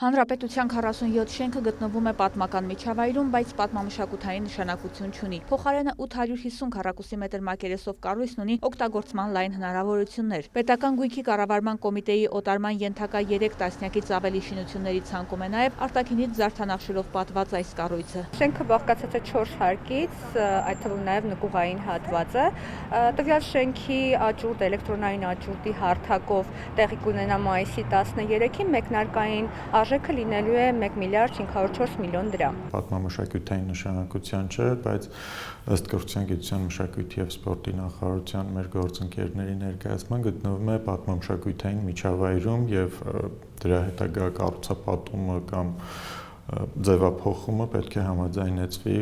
Հանրապետության 47 շենքը գտնվում է պատմական միջավայրում, բայց պատմամշակութային նշանակություն չունի։ Փոխարենը 850 քառակուսի մետր մակերեսով կառույցն ունի օգտագործման լայն հնարավորություններ։ Պետական գույքի կառավարման կոմիտեի օտարման ենթակա 3 տասնյակից ավելի շինությունների ցանկում է նաև արտաքինից զարդանախշերով պատված այս կառույցը։ Շենքը բաղկացած է 4 հարկից, այդ թվում նաև նկուղային հատվածը։ Տվյալ շենքի աճուրդ, էլեկտրոնային աճուրդի հարթակով տեղի կունենա մայիսի 13-ին, մեկնարկային արժեքը լինելու է 1 միլիարդ 504 միլիոն դրամ։ Պատմամշակութային նշանակության չէ, բայց ըստ կրթության, գիտության, մշակույթի եւ սպորտի նախարարության մեր գործընկերների ներկայացման գտնվում է պատմամշակութային միջավայրում եւ դրա հետագա կառուցապատումը կամ ձևափոխումը պետք է համաձայնեցվի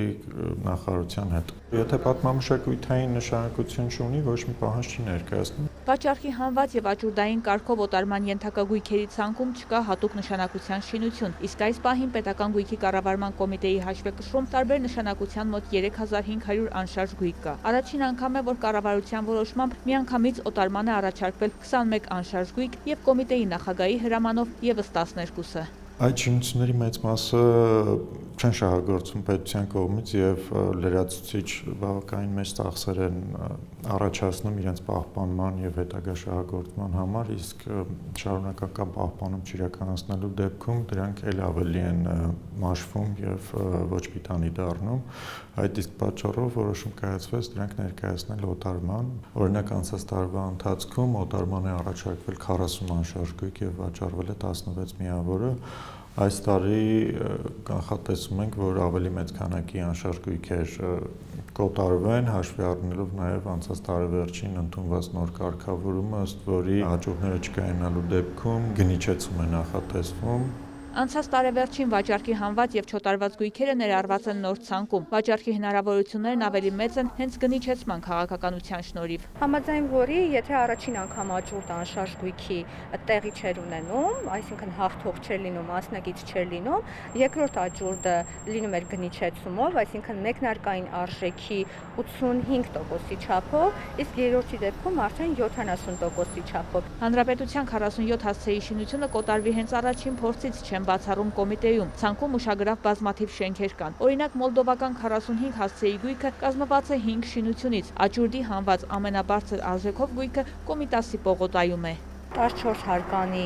նախարարության հետ։ Եթե պատմամշակութային նշանակություն չունի, ոչ մի պահանջ չի ներկայացնում։ Վաճառքի հանված եւ աճուրդային կարգով օտարման ենթակա գույքերի ցանկում չկա հատուկ նշանակության շինություն, իսկ այս պահին պետական գույքի կառավարման կոմիտեի հաշվեկշռում տարբեր նշանակության մոտ 3500 անշարժ գույք կա։ Առաջին անգամ է, որ կառավարության որոշմամբ միանգամից օտարման է առաջարկվել 21 անշարժ գույք եւ կոմիտեի նախագահի հրամանով եւս 12-ը։ Այդ շինությունների մեծ մասը չեն շահագործվում պետության կողմից եւ լրացուցիչ բավականին մեծ ծախսեր են առաջացնում իրենց պահպանման եւ հետագա շահագործման համար, իսկ շարունակական պահպանում չիրականացնելու դեպքում դրանք ել ավելի են մաշվում եւ ոչ պիտանի դառնում։ Այդ իսկ պատճառով որոշում կայացվեց դրանք ներկայացնել օտարման։ Օրինակ անցած տարվա ընթացքում օտարման է առաջարկվել 40 անշարժ գույք եւ վաճառվել է 16 միավորը։ Այս տարի կանխատեսում ենք, որ ավելի մեծ քանակի անշարժ գույքեր կոտարվեն, հաշվի առնելով նաև անցած տարեվերջին ընդունված նոր կարգավորումը, ըստ որի հաջողները չկայանալու դեպքում գնիչեցում է նախատեսվում։ Անցած տարեվերջին վաճառքի հանված եւ չոտարված գույքերը ներառված են նոր ցանկում։ Վաճառքի հնարավորություններն ավելի մեծ են հենց գնիչեցման քաղաքականության շնորհիվ։ Համաձայն որի, եթե առաջին անգամ աճուրդ անշարժ գույքի տեղի չէր ունենում, այսինքն հաղթող չէր լինում, մասնակից չէր լինում, երկրորդ աճուրդը լինում էր գնիչեցումով, այսինքն մեկնարկային արժեքի 85%-ի չափով, իսկ երրորդի դեպքում արդեն 70%-ի չափով։ Հանրապետության 47 հասցեի շինությունը կոտարվի հենց առաջին փորձից չեն բացառում կոմիտեում։ Ցանկում ուշագրավ բազմաթիվ շենքեր կան։ Օրինակ մոլդովական 45 հասցեի գույքը կազմված է 5 շինությունից։ Աճուրդի հանված ամենաբարձր արժեքով գույքը Կոմիտասի պողոտայում է։ 14 հարկանի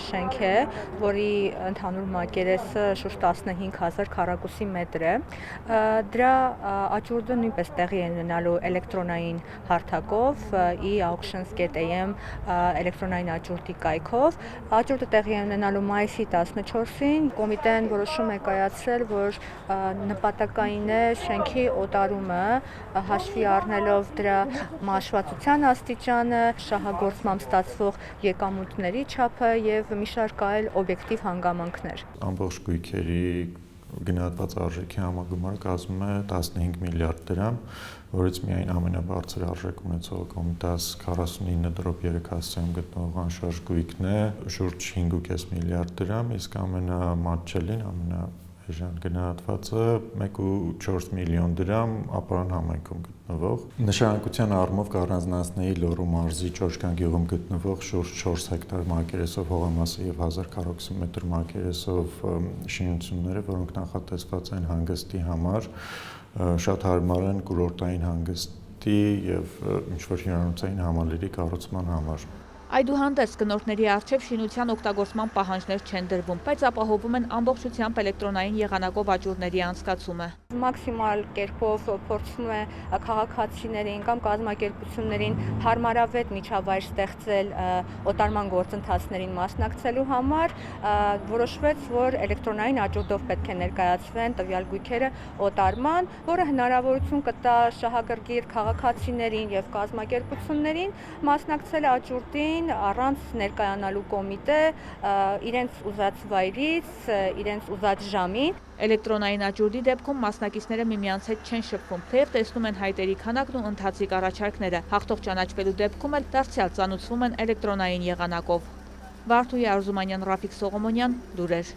շենք է, որի ընդհանուր մակերեսը շուրջ 15000 քառակուսի մետր է։ Դրա աճուրդը նույնպես տեղի է ունենալու էլեկտրոնային հարթակով e-auctions.am էլեկտրոնային աճուրդի կայքով։ Աճուրդը տեղի է ունենալու մայիսի 14-ին։ Կոմիտեն որոշում է կայացրել, որ նպատակային է շենքի օտարումը հաշվի առնելով դրա մաշվածության աստիճանը, շահագործմամբ ստացվող եկամուտների չափը եւ մի շարք այլ օբյեկտիվ հանգամանքներ։ Ամբողջ գույքերի գնահատված արժեքի համագումարը կազմում է 15 միլիարդ դրամ, որից միայն ամենաբարձր արժեք ունեցող Կոմիտաս 49.3 հասցեում գտնվող անշարժ գույքն է, շուրջ 5.5 միլիարդ դրամ, իսկ ամենամատչելին, էժան գնահատվածը 1.4 միլիոն դրամ ապարան համայնքում գտնվող։ Նշանակության առումով կառանձնացնեի Լոռու մարզի Ճոճկան գյուղում գտնվող շուրջ 4 հեկտար մակերեսով հողամասի եւ 1000 քառակուսի մետր մակերեսով շինությունները, որոնք նախատեսված են հանգստի համար, շատ հարմար են կուրորտային հանգստի եւ ինչ-որ հյուրանոցային համալիրի կառուցման համար։ Այդուհանդերձ գնորդների առջև շինության օգտագործման պահանջներ չեն դրվում, բայց ապահովում են ամբողջությամբ էլեկտրոնային եղանակով աճուրդների անցկացումը։ Մաքսիմալ կերպով փորձում է քաղաքացիներին կամ կազմակերպություններին հարմարավետ միջավայր ստեղծել օտարման գործընթացներին մասնակցելու համար, որոշվեց, որ էլեկտրոնային աճուրդով պետք է ներկայացվեն տվյալ գույքերը օտարման, որը հնարավորություն կտա շահագրգիռ քաղաքացիներին եւ կազմակերպություններին մասնակցել աճուրդին առանց ներկայանալու կոմիտե իրենց ուզած վայրից, իրենց ուզած ժամին։ Էլեկտրոնային աճուրդի դեպքում մասնակիցները միմյանց հետ չեն շփվում, թեև տեսնում են հայտերի քանակն ու ընթացիկ առաջարկները։ Հաղթող ճանաչվելու դեպքում էլ դարձյալ ծանուցվում են էլեկտրոնային եղանակով։ Վարդուհի Արզումանյան, Ռաֆիկ Սողոմոնյան, լուրեր։